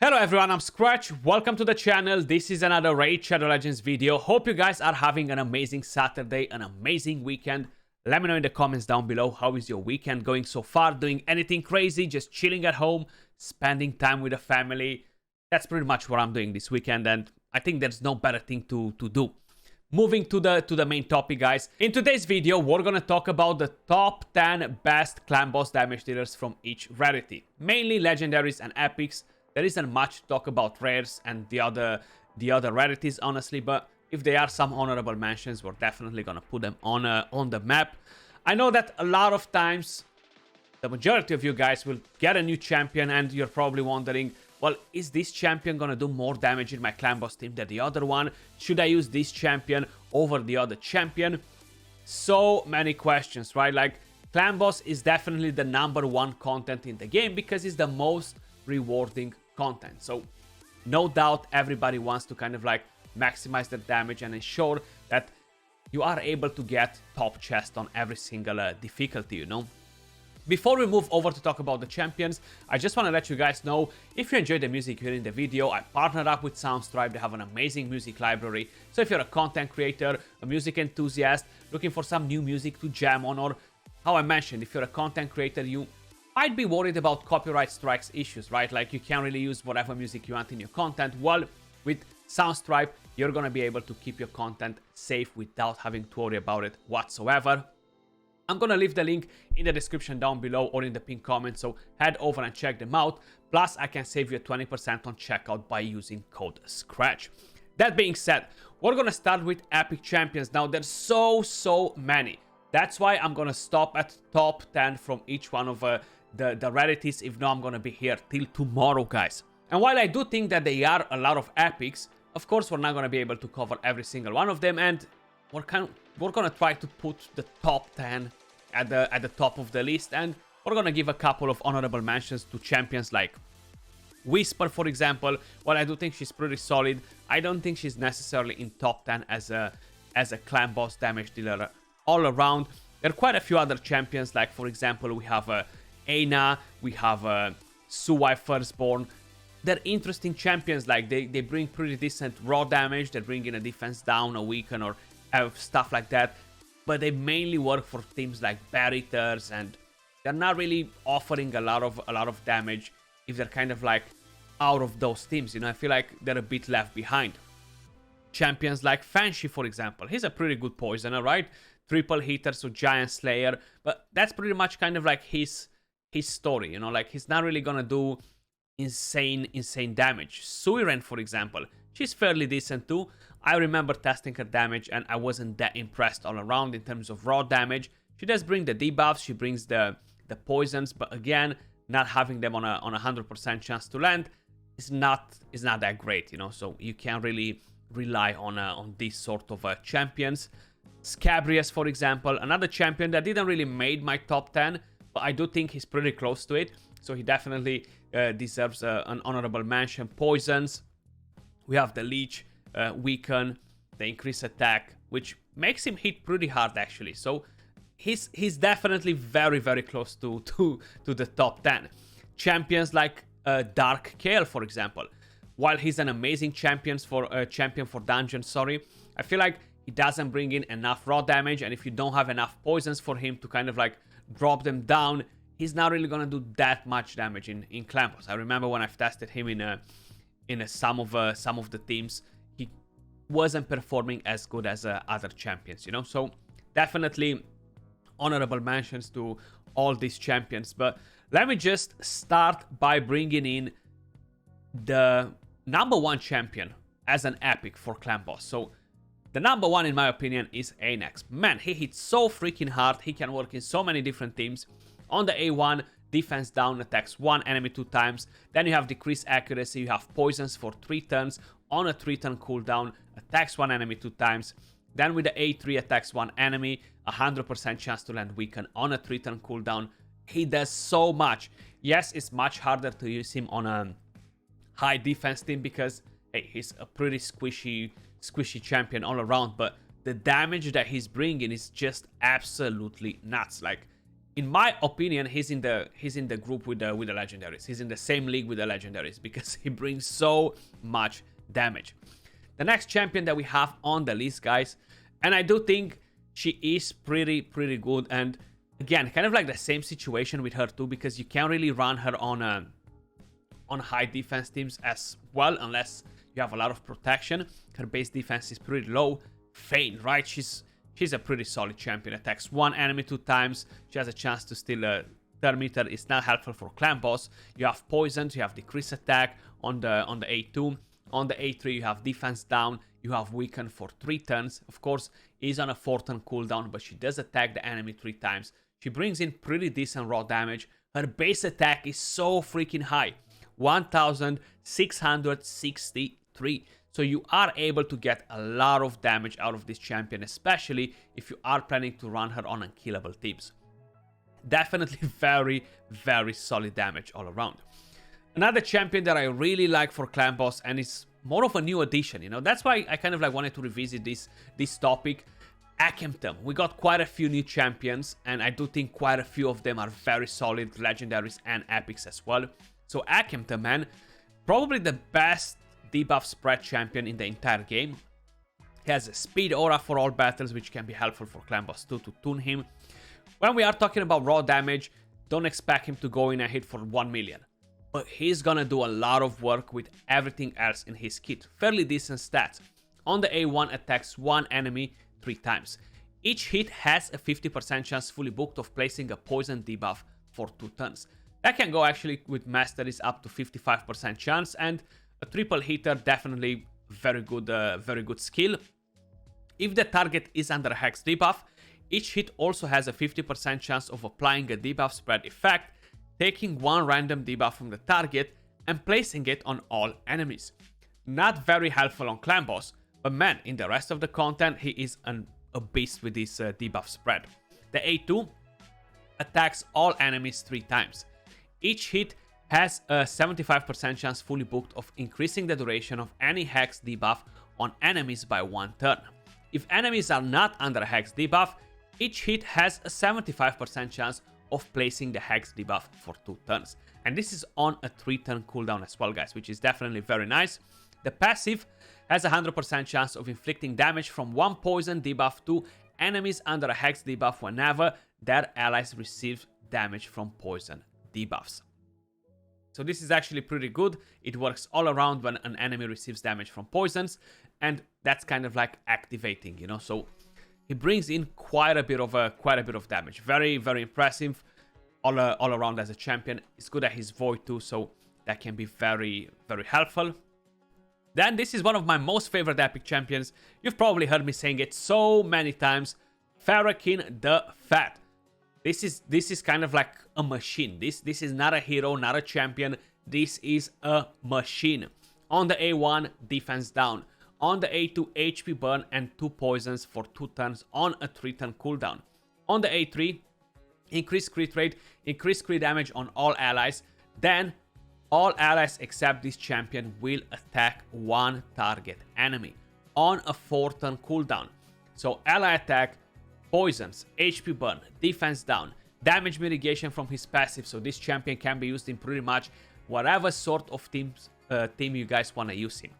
Hello everyone, I'm Skratch. Welcome to the channel. This is another Raid Shadow Legends video. Hope you guys are having an amazing Saturday, an amazing weekend. Let me know in the comments down below how is your weekend going so far. Doing anything crazy, just chilling at home, spending time with the family. That's pretty much what I'm doing this weekend, and I think there's no better thing to do. Moving to the main topic, guys. In today's video, we're gonna talk about the top 10 best clan boss damage dealers from each rarity. Mainly legendaries and epics. There isn't much to talk about rares and the other rarities, honestly, but if there are some honorable mentions, we're definitely gonna put them on the map. I know that a lot of times, the majority of you guys will get a new champion, and you're probably wondering, well, is this champion gonna do more damage in my clan boss team than the other one? Should I use this champion over the other champion? So many questions, right? Like, clan boss is definitely the #1 content in the game because it's the most rewarding content. So no doubt everybody wants to kind of like maximize their damage and ensure that you are able to get top chest on every single difficulty, you know. Before we move over to talk about the champions, I just want to let you guys know, if you enjoyed the music here in the video, I partnered up with Soundstripe. They have an amazing music library. So if you're a content creator, a music enthusiast, looking for some new music to jam on, or how I mentioned, if you're a content creator, you might be worried about copyright strikes issues, right? Like, you can't really use whatever music you want in your content. Well, with Soundstripe, you're gonna be able to keep your content safe without having to worry about it whatsoever. I'm gonna leave the link in the description down below or in the pinned comment, so head over and check them out. Plus, I can save you 20% on checkout by using code SCRATCH. That being said, we're gonna start with epic champions. Now, there's so many. That's why I'm gonna stop at top 10 from each one of the rarities. If not, I'm gonna be here till tomorrow, guys. And while I do think that there are a lot of epics, of course we're not gonna be able to cover every single one of them, and we're gonna try to put the top 10 at the top of the list, and we're gonna give a couple of honorable mentions to champions like Whisper, for example. While I do think she's pretty solid, I don't think she's necessarily in top 10 as a clan boss damage dealer all around. There are quite a few other champions, like for example we have Aina, we have Suwai Firstborn. They're interesting champions. Like, they bring pretty decent raw damage, they bring in a defense down, a weaken, or stuff like that, but they mainly work for teams like Barriters, and they're not really offering a lot of damage if they're kind of like out of those teams, you know. I feel like they're a bit left behind. Champions like Fanshi, for example, he's a pretty good poisoner, right? Triple hitter, so Giant Slayer, but that's pretty much kind of like his story, you know. Like, he's not really gonna do insane damage. Suiren, for example, she's fairly decent too. I remember testing her damage and I wasn't that impressed all around in terms of raw damage. She does bring the debuffs, she brings the poisons, but again, not having them on a 100% chance to land is not that great, you know. So you can't really rely on these sort of champions. Scabrius, for example, another champion that didn't really made my top 10, but I do think he's pretty close to it, so he definitely deserves an honorable mention. Poisons, we have the Leech, Weaken, the increased attack, which makes him hit pretty hard actually, so he's definitely very close to the top 10. Champions like Dark Kale, for example, while he's an amazing champion for dungeons, sorry, I feel like he doesn't bring in enough raw damage, and if you don't have enough poisons for him to kind of like drop them down, he's not really gonna do that much damage in clan boss. I remember when I've tested him in some of the teams, he wasn't performing as good as other champions, you know. So definitely honorable mentions to all these champions. But let me just start by bringing in the #1 champion as an epic for clan boss. So the #1, in my opinion, is Anax. Man, he hits so freaking hard. He can work in so many different teams. On the A1, defense down, attacks one enemy 2 times. Then you have decreased accuracy. You have poisons for 3 turns. On a 3-turn cooldown, attacks 1 enemy 2 times. Then with the A3, attacks 1 enemy. 100% chance to land weaken on a 3-turn cooldown. He does so much. Yes, it's much harder to use him on a high defense team because, hey, he's a pretty squishy champion all around, but the damage that he's bringing is just absolutely nuts. Like, in my opinion, he's in the group with the legendaries. He's in the same league with the legendaries because he brings so much damage. The next champion that we have on the list, guys, and I do think she is pretty good. And again, kind of like the same situation with her too, because you can't really run her on high defense teams as well unless you have a lot of protection. Her base defense is pretty low. Fane, right? She's a pretty solid champion. Attacks one enemy 2 times. She has a chance to steal a thermometer. It's not helpful for clan boss. You have poisons. You have decreased attack on the A2. On the A3, you have defense down. You have weaken for 3 turns. Of course, is on a 4-turn cooldown, but she does attack the enemy 3 times. She brings in pretty decent raw damage. Her base attack is so freaking high. 1663. So you are able to get a lot of damage out of this champion, especially if you are planning to run her on unkillable teams. Definitely very solid damage all around. Another champion that I really like for clan boss, and it's more of a new addition, you know. That's why I kind of like wanted to revisit this topic. Akhenaten. We got quite a few new champions, and I do think quite a few of them are very solid, legendaries and epics as well. So Akhenaten, man, probably the best debuff spread champion in the entire game. He has a speed aura for all battles, which can be helpful for clan boss 2 to tune him. When we are talking about raw damage, don't expect him to go in and hit for 1 million. But he's gonna do a lot of work with everything else in his kit. Fairly decent stats. On the A1, attacks one enemy 3 times. Each hit has a 50% chance fully booked of placing a poison debuff for 2 turns. That can go actually with masteries up to 55% chance, and a triple hitter, definitely very good skill. If the target is under a hex debuff, each hit also has a 50% chance of applying a debuff spread effect, taking one random debuff from the target and placing it on all enemies. Not very helpful on clan boss, but man, in the rest of the content, he is a beast with this debuff spread. The A2 attacks all enemies 3 times. Each hit has a 75% chance fully booked of increasing the duration of any hex debuff on enemies by 1 turn. If enemies are not under a hex debuff, each hit has a 75% chance of placing the hex debuff for 2 turns. And this is on a 3-turn cooldown as well, guys, which is definitely very nice. The passive has a 100% chance of inflicting damage from 1 poison debuff to enemies under a hex debuff whenever their allies receive damage from poison debuffs. So this is actually pretty good. It works all around when an enemy receives damage from poisons, and that's kind of like activating, you know. So he brings in quite a bit of damage. Very impressive all around as a champion. He's good at his void too, so that can be very helpful. Then this is one of my most favorite epic champions. You've probably heard me saying it so many times. Farrakin the Fat. This is kind of like a machine. This is not a hero, not a champion. This is a machine. On the A1, defense down. On the A2, HP burn and 2 poisons for 2 turns on a 3-turn cooldown. On the A3, increased crit rate, increased crit damage on all allies. Then all allies except this champion will attack one target enemy on a 4-turn cooldown. So ally attack, poisons, HP burn, defense down, damage mitigation from his passive. So this champion can be used in pretty much whatever sort of team you guys want to use him.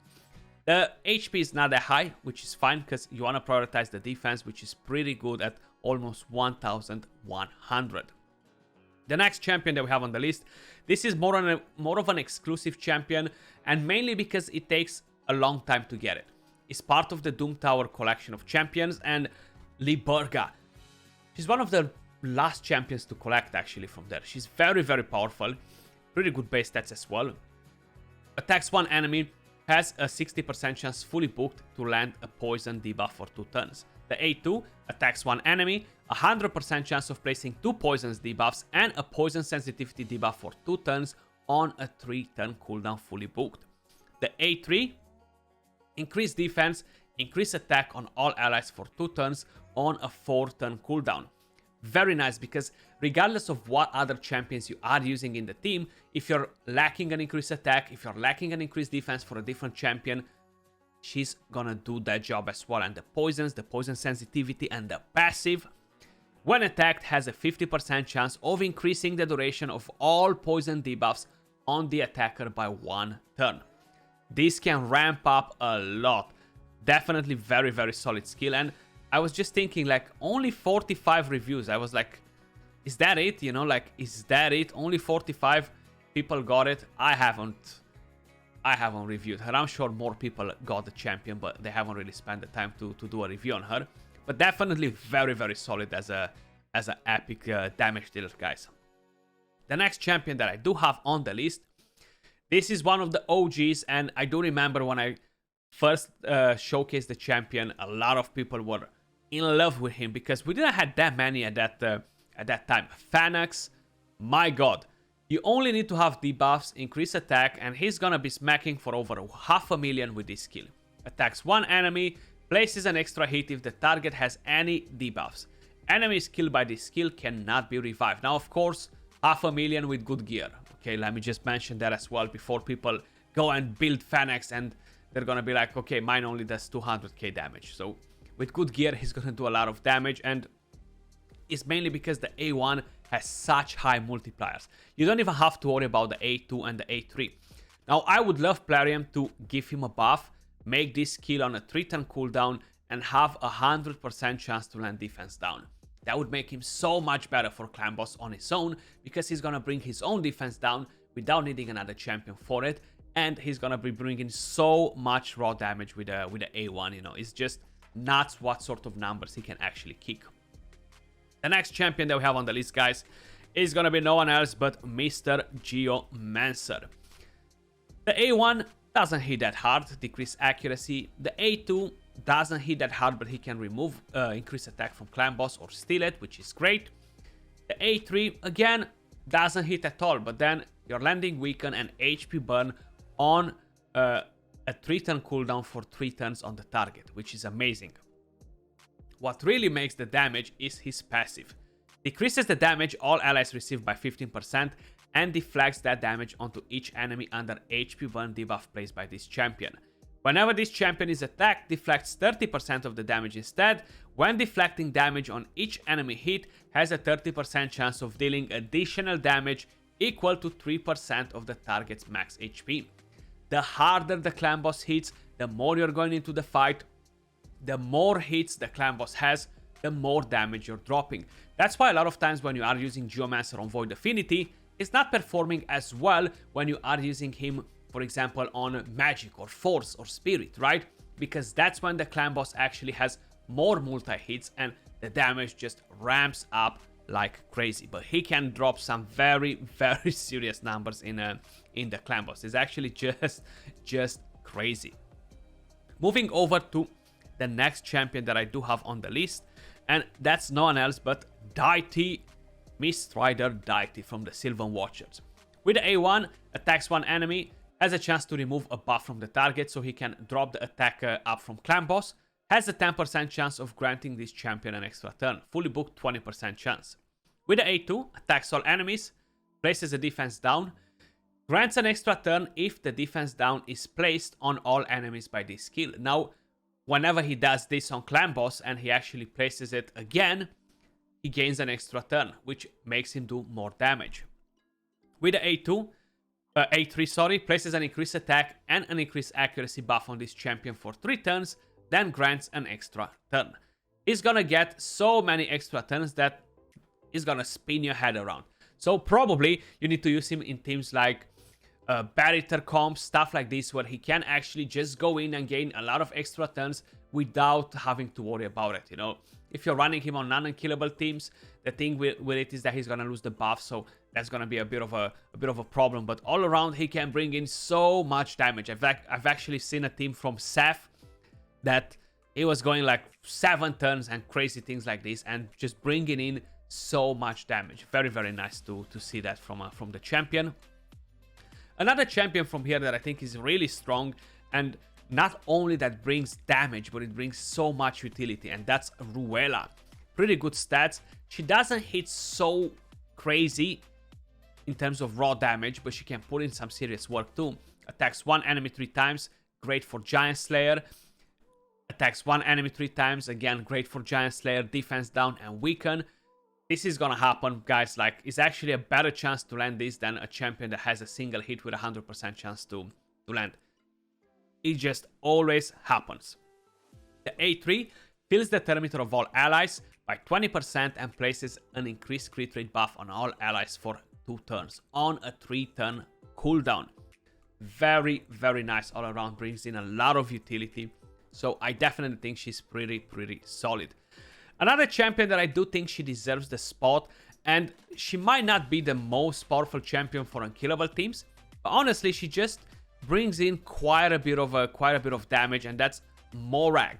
The HP is not that high, which is fine because you want to prioritize the defense, which is pretty good at almost 1100. The next champion that we have on the list, this is more of an exclusive champion, and mainly because it takes a long time to get it. It's part of the Doom Tower collection of champions, and Liberka. She's one of the last champions to collect actually from there. She's very powerful, pretty good base stats as well. Attacks one enemy, has a 60% chance fully booked to land a poison debuff for 2 turns. The A2 attacks one enemy, 100% chance of placing 2 poisons debuffs and a poison sensitivity debuff for 2 turns on a 3-turn cooldown fully booked. The A3, increased defense, increased attack on all allies for 2 turns on a 4-turn cooldown. Very nice, because regardless of what other champions you are using in the team, if you're lacking an increased attack, if you're lacking an increased defense for a different champion, she's gonna do that job as well. And the poisons, the poison sensitivity and the passive, when attacked has a 50% chance of increasing the duration of all poison debuffs on the attacker by 1 turn. This can ramp up a lot. Definitely very, very solid skill. And I was just thinking, like, only 45 reviews. I was like, is that it? You know, like, is that it? Only 45 people got it. I haven't reviewed her. I'm sure more people got the champion, but they haven't really spent the time to do a review on her. But definitely very, very solid as a epic damage dealer, guys. The next champion that I do have on the list, this is one of the OGs, and I do remember when I first showcased the champion, a lot of people were in love with him because we didn't have that many at that time. Fanax, my god. You only need to have debuffs, increase attack, and he's gonna be smacking for over 500,000 with this skill. Attacks one enemy, places an extra hit if the target has any debuffs. Enemies killed by this skill cannot be revived. Now, of course, 500,000 with good gear. Okay, let me just mention that as well before people go and build Fanax and they're gonna be like, okay, mine only does 200k damage. So with good gear, he's gonna do a lot of damage, and it's mainly because the A1 has such high multipliers. You don't even have to worry about the A2 and the A3. Now, I would love Plarium to give him a buff, make this skill on a 3-turn cooldown, and have a 100% chance to land defense down. That would make him so much better for Clan Boss on his own, because he's gonna bring his own defense down without needing another champion for it, and he's gonna be bringing so much raw damage with the A1. You know, it's just nuts what sort of numbers he can actually kick. The next champion that we have on the list, guys, is gonna be no one else but Mr. Geomancer. The A1 doesn't hit that hard, decrease accuracy. The A2 doesn't hit that hard, but he can remove increase attack from Clan Boss or steal it, which is great. The A3, again, doesn't hit at all, but then you're landing weaken and HP burn on a 3-turn cooldown for 3 turns on the target, which is amazing. What really makes the damage is his passive. Decreases the damage all allies receive by 15% and deflects that damage onto each enemy under HP burn debuff placed by this champion. Whenever this champion is attacked, deflects 30% of the damage instead. When deflecting damage on each enemy hit, has a 30% chance of dealing additional damage equal to 3% of the target's max HP. The harder the Clan Boss hits, the more you're going into the fight. The more hits the Clan Boss has, the more damage you're dropping. That's why a lot of times when you are using Geomancer on Void Affinity, it's not performing as well when you are using him, for example, on Magic or Force or Spirit, right? Because that's when the Clan Boss actually has more multi-hits and the damage just ramps up like crazy. But he can drop some very, very serious numbers in the Clan Boss. It's actually just crazy. Moving over to the next champion that I do have on the list, and that's no one else but Deity, Miststrider Deity from the Sylvan Watchers. With the A1, attacks one enemy, has a chance to remove a buff from the target so he can drop the attack up from Clan Boss, has a 10% chance of granting this champion an extra turn, fully booked 20% chance. With the A2, attacks all enemies, places the defense down, grants an extra turn if the defense down is placed on all enemies by this skill. Now, whenever he does this on Clan Boss and he actually places it again, he gains an extra turn, which makes him do more damage. With the A3, places an increased attack and an increased accuracy buff on this champion for 3 turns, then grants an extra turn. He's gonna get so many extra turns that he's gonna spin your head around. So probably you need to use him in teams like Barrier comps, stuff like this, where he can actually just go in and gain a lot of extra turns without having to worry about it. You know, if you're running him on non-unkillable teams, the thing with it is that he's gonna lose the buff, so that's gonna be a bit of a problem. But all around, he can bring in so much damage. I've actually seen a team from Seth that he was going like 7 turns and crazy things like this, and just bringing in so much damage. Very, very nice to see that from the champion. Another champion from here that I think is really strong, and not only that brings damage, but it brings so much utility, and that's Ruella. Pretty good stats. She doesn't hit so crazy in terms of raw damage, but she can put in some serious work too. Attacks one enemy 3 times, great for Giant Slayer. Attacks one enemy 3 times, again great for Giant Slayer, defense down and weaken. this is gonna happen, guys. Like, it's actually a better chance to land this than a champion that has a single hit with a 100% chance to land. It just always happens. The A3 fills the thermometer of all allies by 20% and places an increased crit rate buff on all allies for 2 turns on a 3-turn cooldown. Very, very nice all around. Brings in a lot of utility. So I definitely think she's pretty solid. Another champion that I do think she deserves the spot, and she might not be the most powerful champion for unkillable teams, but honestly, she just brings in quite a bit of damage, and that's Morag.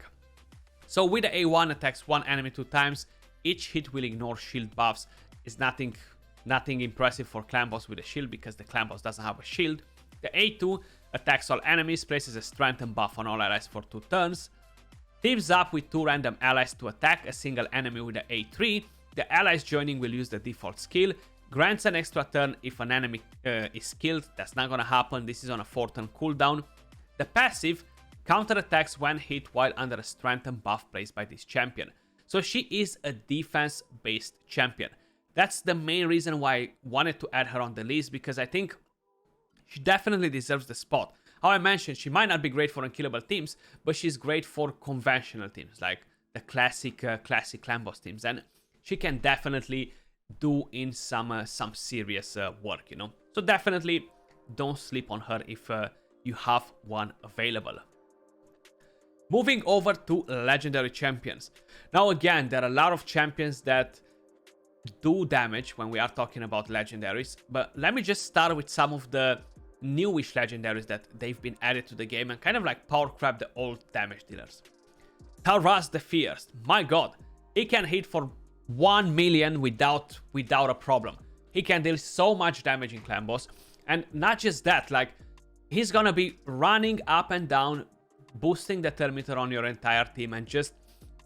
So with the A1, attacks one enemy 2 times. Each hit will ignore shield buffs. It's nothing impressive for clan boss with a shield because the clan boss doesn't have a shield. The A2 attacks all enemies, places a strengthen buff on all allies for 2 turns. Teams up with 2 random allies to attack a single enemy with the A3. The allies joining will use the default skill. Grants an extra turn if an enemy is killed. That's not gonna happen. This is on a 4-turn cooldown. The passive counterattacks when hit while under a strengthen buff placed by this champion. So she is a defense-based champion. That's the main reason why I wanted to add her on the list, because I think she definitely deserves the spot. How I mentioned, she might not be great for unkillable teams, but she's great for conventional teams, like the classic clan boss teams, and she can definitely do in some serious work, you know. So definitely don't sleep on her if you have one available. Moving over to legendary champions. Now again, there are a lot of champions that do damage when we are talking about legendaries, but let me just start with some of the newish legendaries that they've been added to the game and kind of like power crap the old damage dealers. Taras the Fierce, my god, he can hit for 1 million without a problem. He can deal so much damage in clan boss, and not just that, like he's gonna be running up and down, boosting the thermometer on your entire team and just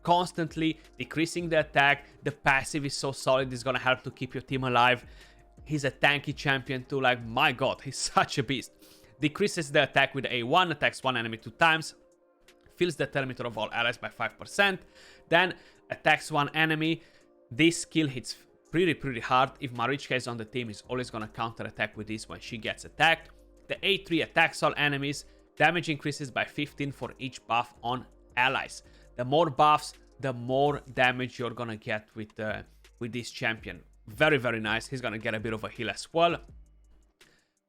constantly decreasing the attack. The passive is so solid, it's gonna help to keep your team alive. He's a tanky champion too, like my god, he's such a beast. Decreases the attack with A1, attacks one enemy 2 times, fills the thermometer of all allies by 5%, then attacks one enemy. This skill hits pretty hard. If Marichka is on the team, he's always gonna counter attack with this when she gets attacked. The A3 attacks all enemies, damage increases by 15 for each buff on allies. The more buffs, the more damage you're gonna get with this champion. Very nice. He's gonna get a bit of a heal as well.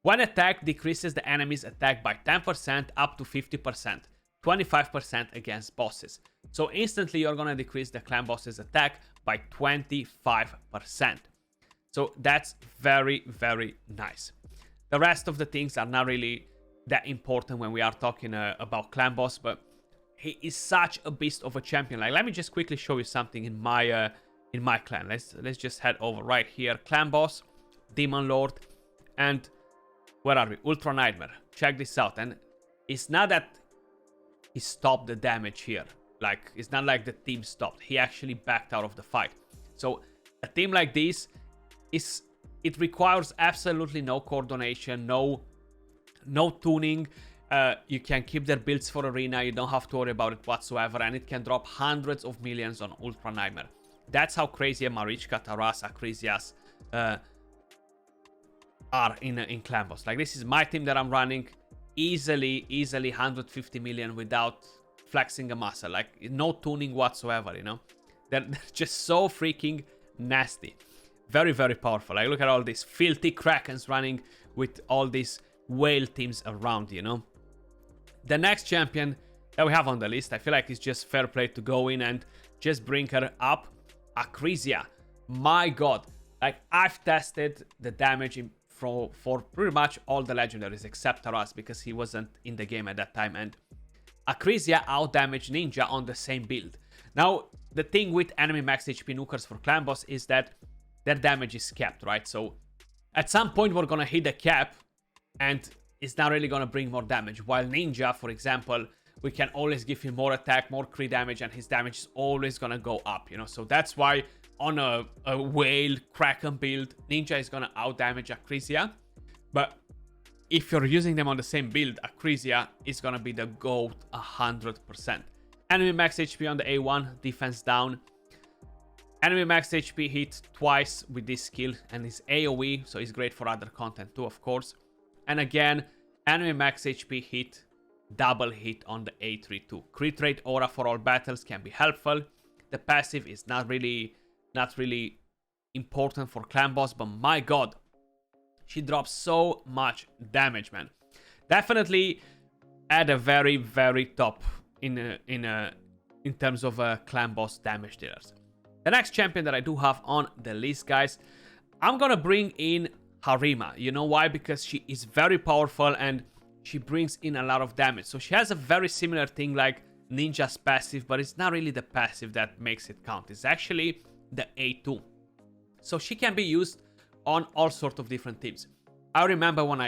When attacked, decreases the enemy's attack by 10% up to 50%, 25% against bosses. So instantly you're gonna decrease the clan boss's attack by 25%. So that's very nice. The rest of the things are not really that important when we are talking about clan boss, but he is such a beast of a champion. Like, let me just quickly show you something in my clan. Let's just head over right here. Clan boss, Demon Lord, and where are we? Ultra Nightmare. Check this out. And it's not that he stopped the damage here. Like, it's not like the team stopped. He actually backed out of the fight. So a team like this it requires absolutely no coordination, no tuning. You can keep their builds for arena. You don't have to worry about it whatsoever, and it can drop hundreds of millions on Ultra Nightmare. That's how crazy Marichka, Taras, Ahrisias are in clan boss. Like, this is my team that I'm running. Easily 150 million without flexing a muscle. Like, no tuning whatsoever, you know. They're just so freaking nasty. Very powerful. Like, look at all these filthy Krakens running with all these whale teams around, you know. The next champion that we have on the list, I feel like it's just fair play to go in and just bring her up. Ahrisia. My god. Like, I've tested the damage for pretty much all the legendaries except Taras, because he wasn't in the game at that time, and Ahrisia outdamaged Ninja on the same build. Now, the thing with enemy max HP nukers for clan boss is that their damage is capped, right? So at some point we're gonna hit the cap and it's not really gonna bring more damage. While Ninja, for example, we can always give him more attack, more crit damage, and his damage is always gonna go up, you know? So that's why on a whale Kraken build, Ninja is gonna outdamage Ahrisia. But if you're using them on the same build, Ahrisia is gonna be the GOAT 100%. Enemy max HP on the A1, defense down. Enemy max HP hit twice with this skill, and his AoE, so it's great for other content too, of course. And again, enemy max HP hit, double hit on the A3 too. Crit rate aura for all battles can be helpful. The passive is not really important for clan boss, but my god, she drops so much damage, man. Definitely at a very top in terms of clan boss damage dealers. The next champion that I do have on the list, guys, I'm gonna bring in Harima. You know why? Because she is very powerful and she brings in a lot of damage. So she has a very similar thing like Ninja's passive, but it's not really the passive that makes it count. It's actually the A2. So she can be used on all sorts of different teams. I remember when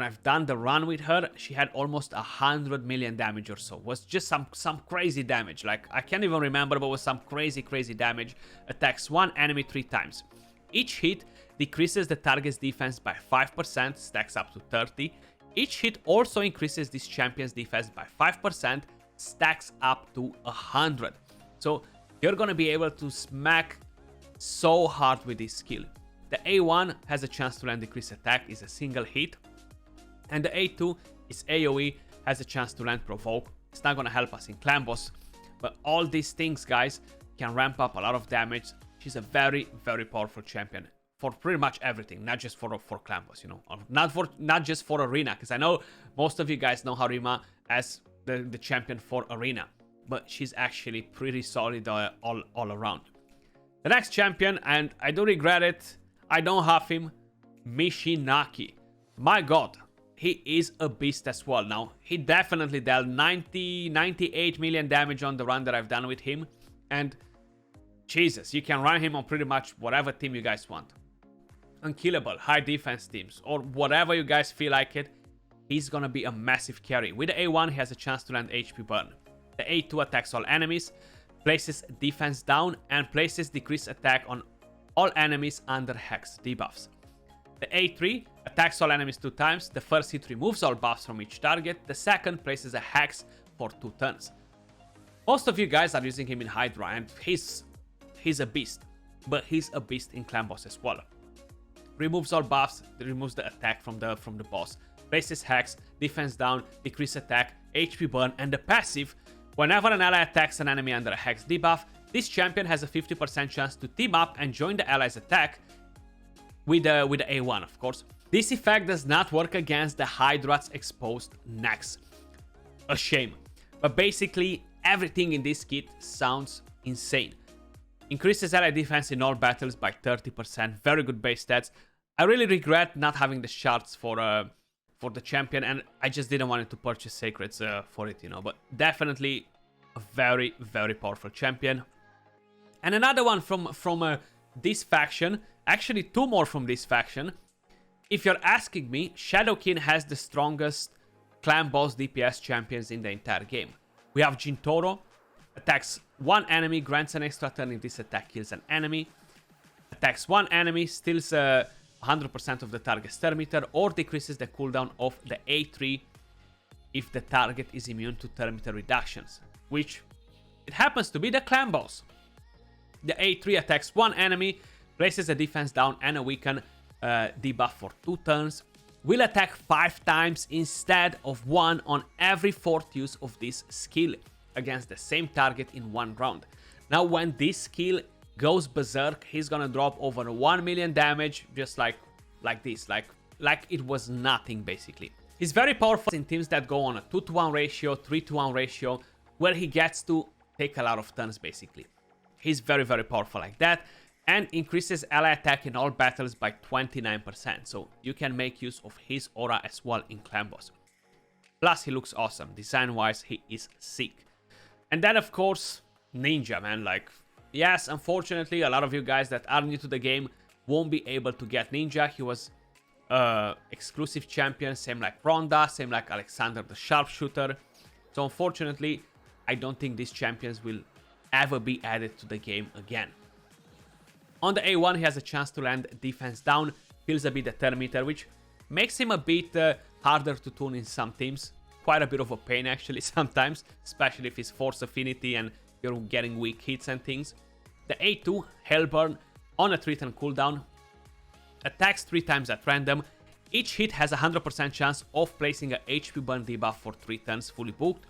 I've done the run with her, she had almost 100 million damage or so. It was just some crazy damage. Like, I can't even remember, but it was some crazy damage. Attacks one enemy 3 times. Each hit decreases the target's defense by 5%, stacks up to 30. Each hit also increases this champion's defense by 5%, stacks up to 100. So you're gonna be able to smack so hard with this skill. The A1 has a chance to land decrease attack, is a single hit. And the A2 is AoE, has a chance to land provoke. It's not gonna help us in clan boss, but all these things, guys, can ramp up a lot of damage. She's a very powerful champion for pretty much everything, not just for clan boss, you know, not just for arena, because I know most of you guys know Harima as the champion for arena, but she's actually pretty solid all around. The next champion, and I do regret it, I don't have him, Michinaki. My god, he is a beast as well. Now, he definitely dealt 98 million damage on the run that I've done with him, and Jesus, you can run him on pretty much whatever team you guys want. Unkillable, high defense teams, or whatever you guys feel like it, he's gonna be a massive carry. With the A1, he has a chance to land HP burn. The A2 attacks all enemies, places defense down, and places decreased attack on all enemies under hex debuffs. The A3 attacks all enemies 2 times. The first hit removes all buffs from each target. The second places a hex for 2 turns. Most of you guys are using him in Hydra, and he's a beast, but he's a beast in clan boss as well. Removes all buffs, removes the attack from the boss. Places hex, defense down, decrease attack, HP burn, and the passive. Whenever an ally attacks an enemy under a hex debuff, this champion has a 50% chance to team up and join the ally's attack with the A1, of course. This effect does not work against the Hydra's exposed necks. A shame. But basically, everything in this kit sounds insane. Increases ally defense in all battles by 30%. Very good base stats. I really regret not having the shards for the champion, and I just didn't want to purchase sacreds for it, you know. But definitely a very powerful champion. And another one from this faction, actually 2 more from this faction. If you're asking me, Shadowkin has the strongest clan boss DPS champions in the entire game. We have Gintoro, attacks 1 enemy, grants an extra turn if this attack kills an enemy. Attacks 1 enemy, steals 100% of the target's turn meter, or decreases the cooldown of the A3 if the target is immune to turn meter reductions, which it happens to be the clan boss. The A3 attacks 1 enemy, places a defense down and a weaken debuff for 2 turns, will attack 5 times instead of 1 on every 4th use of this skill against the same target in 1 round. Now, when this skill goes berserk, he's gonna drop over 1 million damage, just like this, like it was nothing basically. He's very powerful in teams that go on a 2-to-1 ratio, 3-to-1 ratio, where he gets to take a lot of turns basically. He's very powerful like that, and increases ally attack in all battles by 29%, so you can make use of his aura as well in clan boss. Plus, he looks awesome. Design-wise, he is sick. And then, of course, Ninja, man. Like, yes, unfortunately, a lot of you guys that are new to the game won't be able to get Ninja. He was exclusive champion, same like Ronda, same like Alexander the Sharpshooter. So, unfortunately, I don't think these champions will ever be added to the game again. On the A1, he has a chance to land defense down, fills a bit the turn meter, which makes him a bit harder to tune in some teams. Quite a bit of a pain actually sometimes, especially if it's force affinity and you're getting weak hits and things. The A2, Hellburn, on a 3-turn cooldown, attacks 3 times at random. Each hit has a 100% chance of placing a HP burn debuff for 3 turns fully booked.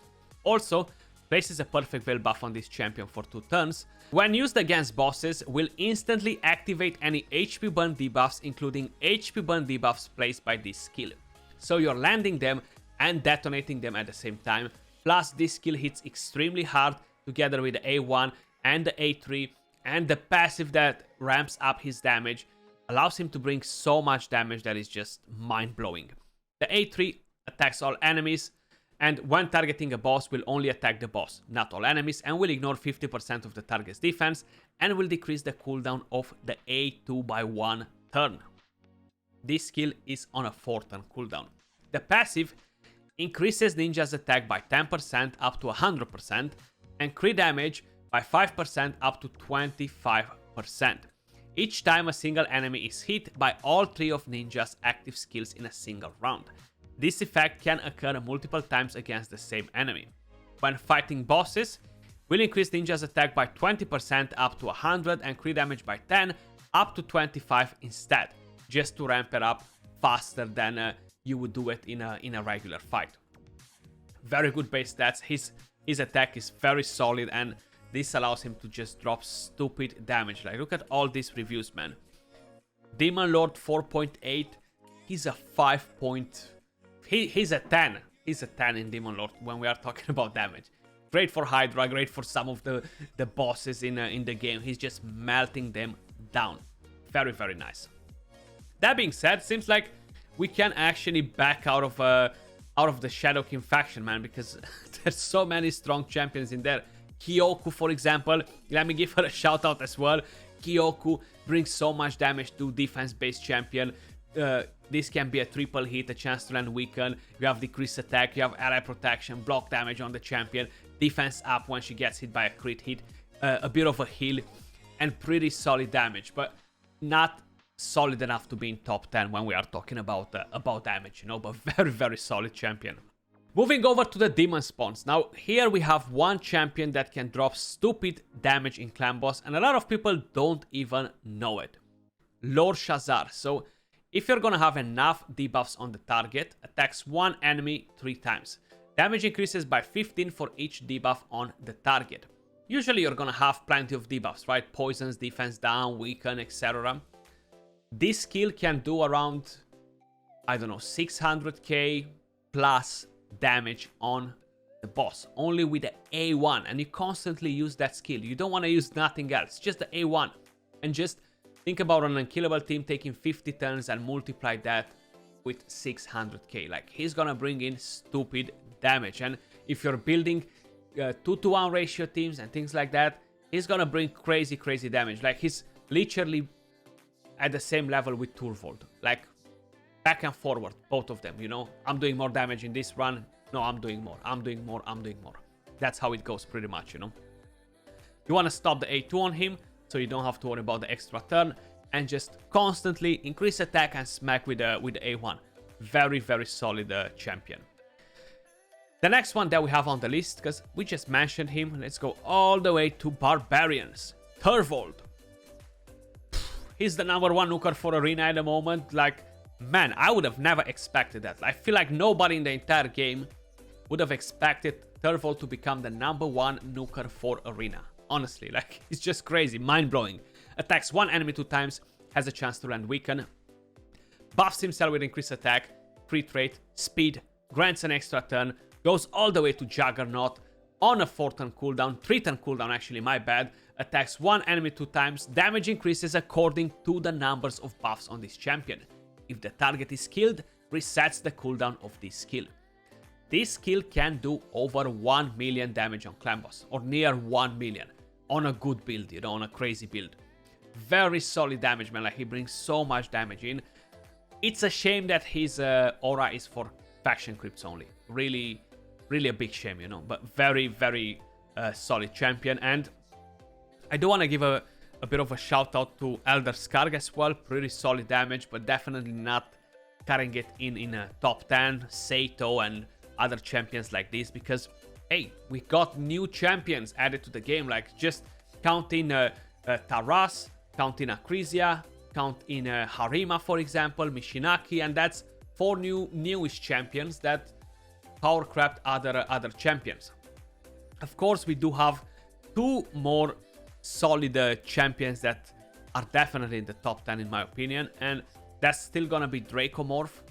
Also, places a perfect veil buff on this champion for 2 turns. When used against bosses, will instantly activate any HP burn debuffs, including HP burn debuffs placed by this skill. So you're landing them and detonating them at the same time. Plus, this skill hits extremely hard together with the A1 and the A3, and the passive that ramps up his damage allows him to bring so much damage that is just mind-blowing. The A3 attacks all enemies, and when targeting a boss will only attack the boss, not all enemies, and will ignore 50% of the target's defense, and will decrease the cooldown of the A2 by 1 turn. This skill is on a 4-turn cooldown. The passive increases ninja's attack by 10% up to 100%, and crit damage by 5% up to 25%. Each time a single enemy is hit by all 3 of ninja's active skills in a single round. This effect can occur multiple times against the same enemy. When fighting bosses, will increase ninja's attack by 20% up to 100 and crit damage by 10 up to 25 instead, just to ramp it up faster than you would do it in a regular fight. Very good base stats. His attack is very solid, and this allows him to just drop stupid damage. Like, look at all these reviews, man. Demon Lord 4.8. He's a 5. He's a 10. He's a 10 in Demon Lord when we are talking about damage. Great for Hydra, great for some of the bosses in the game. He's just melting them down. Very, very nice. That being said, seems like we can actually back out of the Shadow King faction, man, because there's so many strong champions in there. Kyoku, for example, let me give her a shout out as well. Kyoku brings so much damage to defense-based champion. This can be a triple hit, a chance to land weaken. You have decreased attack, you have ally protection, block damage on the champion, defense up when she gets hit by a crit hit, a bit of a heal, and pretty solid damage, but not solid enough to be in top 10 when we are talking about damage, you know, but very, very solid champion. Moving over to the demon spawns. Now, here we have one champion that can drop stupid damage in clan boss, and a lot of people don't even know it. Lord Shazar. So, if you're gonna have enough debuffs on the target, attacks one enemy 3 times. Damage increases by 15 for each debuff on the target. Usually you're gonna have plenty of debuffs, right? Poisons, defense down, weaken, etc. This skill can do around, I don't know, 600k plus damage on the boss, only with the A1, and you constantly use that skill. You don't want to use nothing else, just the A1. And just think about an unkillable team taking 50 turns and multiply that with 600k. Like, he's gonna bring in stupid damage, and if you're building 2-to-1 ratio teams and things like that, he's gonna bring crazy damage. Like, he's literally at the same level with Turvold, like back and forward, both of them, you know. I'm doing more damage in this run, no, I'm doing more. That's how it goes pretty much, you know. You want to stop the A2 on him so you don't have to worry about the extra turn, and just constantly increase attack and smack with the A1. Very solid champion. The next one that we have on the list, because we just mentioned him, let's go all the way to Barbarians. Turvold. He's the #1 nuker for Arena at the moment. Like, man, I would have never expected that. I feel like nobody in the entire game would have expected Turvold to become the #1 nuker for Arena. Honestly, like, it's just crazy, mind-blowing. Attacks one enemy 2 times, has a chance to land weaken. Buffs himself with increased attack, crit rate, speed, grants an extra turn, goes all the way to Juggernaut on a 4-turn cooldown, 3-turn cooldown actually, my bad. Attacks one enemy 2 times, damage increases according to the numbers of buffs on this champion. If the target is killed, resets the cooldown of this skill. This skill can do over 1 million damage on clan boss, or near 1 million, on a good build, you know, on a crazy build. Very solid damage, man, like, he brings so much damage in. It's a shame that his aura is for faction creeps only. Really a big shame, you know, but very solid champion. And I do want to give a bit of a shout out to Elder Skarg as well. Pretty solid damage, but definitely not carrying it in a top 10, Sato and other champions like this, because, hey, we got new champions added to the game. Like, just counting Taras, count in Ahrisia, count in Harima, for example, Michinaki, and that's 4 newish champions that power craft other champions. Of course, we do have 2 more solid champions that are definitely in the top 10 in my opinion, and that's still gonna be Dracomorph.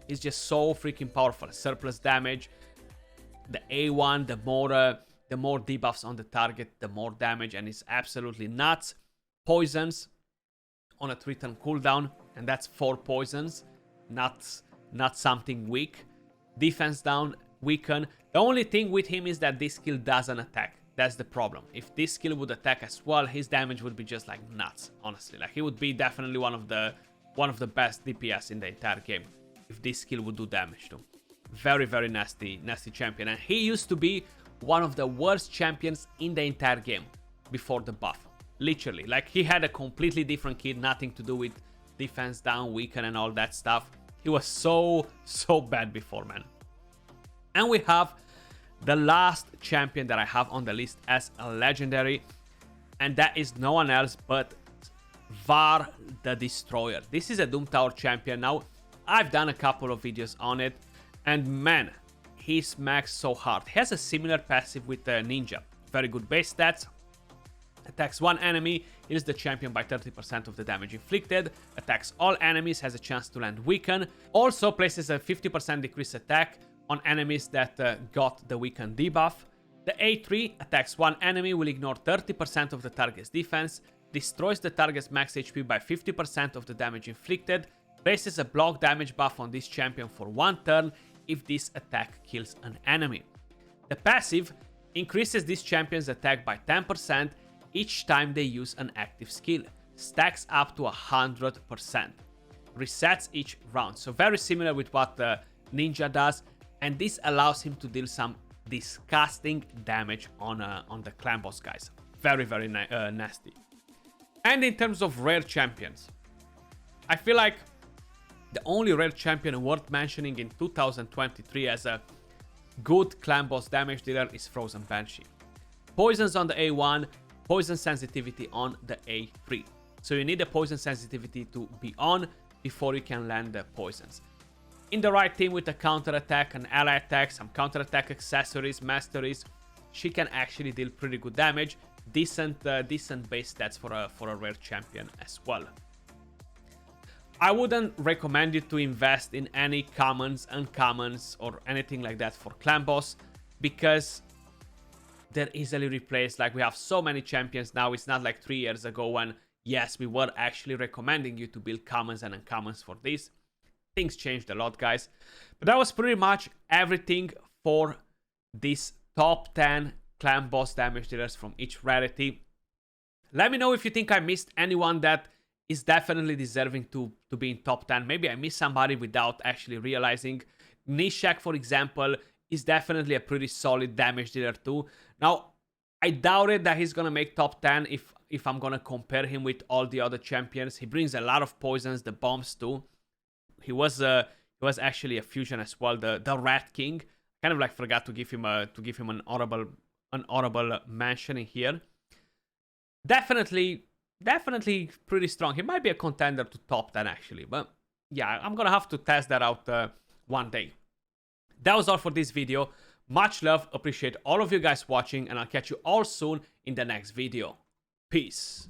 He's just so freaking powerful. Surplus damage, the A1, the more debuffs on the target, the more damage, and it's absolutely nuts. Poisons on a 3-turn cooldown, and that's 4 poisons, not something weak. Defense down, weaken. The only thing with him is that this skill doesn't attack. That's the problem. If this skill would attack as well, his damage would be just like nuts, honestly. Like, he would be definitely one of the best DPS in the entire game if this skill would do damage to. Very, very nasty champion. And he used to be one of the worst champions in the entire game before the buff. Literally. Like, he had a completely different kit, nothing to do with defense down, weaken, and all that stuff. He was so bad before, man. And we have the last champion that I have on the list as a legendary, and that is no one else but Var the Destroyer. This is a Doom Tower champion. Now, I've done a couple of videos on it, and man, he smacks so hard. He has a similar passive with Ninja. Very good base stats. Attacks one enemy, heals the champion by 30% of the damage inflicted. Attacks all enemies, has a chance to land weaken. Also places a 50% decrease attack on enemies that got the weaken debuff. The A3 attacks one enemy, will ignore 30% of the target's defense, destroys the target's max HP by 50% of the damage inflicted, places a block damage buff on this champion for 1 turn if this attack kills an enemy. The passive increases this champion's attack by 10% each time they use an active skill, stacks up to 100%, resets each round. So very similar with what the Ninja does, and this allows him to deal some disgusting damage on the clan boss guys. Very, very nasty. And in terms of rare champions, I feel like the only rare champion worth mentioning in 2023 as a good clan boss damage dealer is Frozen Banshee. Poisons on the A1, poison sensitivity on the A3. So you need the poison sensitivity to be on before you can land the poisons. In the right team with a counter attack, an ally attack, some counter attack accessories, masteries, she can actually deal pretty good damage. Decent base stats for a rare champion as well. I wouldn't recommend you to invest in any commons, uncommons, or anything like that for clan boss, because they're easily replaced. Like, we have so many champions now. It's not like 3 years ago when, yes, we were actually recommending you to build commons and uncommons for this. Things changed a lot, guys. But that was pretty much everything for this top 10 clan boss damage dealers from each rarity. Let me know if you think I missed anyone that is definitely deserving to be in top 10. Maybe I missed somebody without actually realizing. Nishak, for example, is definitely a pretty solid damage dealer too. Now, I doubted that he's gonna make top 10 if I'm gonna compare him with all the other champions. He brings a lot of poisons, the bombs too. He was actually a fusion as well, the Rat King. Kind of like forgot to give him an honorable mention in here. Definitely pretty strong. He might be a contender to top 10 actually, but yeah, I'm gonna have to test that out one day. That was all for this video. Much love, appreciate all of you guys watching, and I'll catch you all soon in the next video. Peace.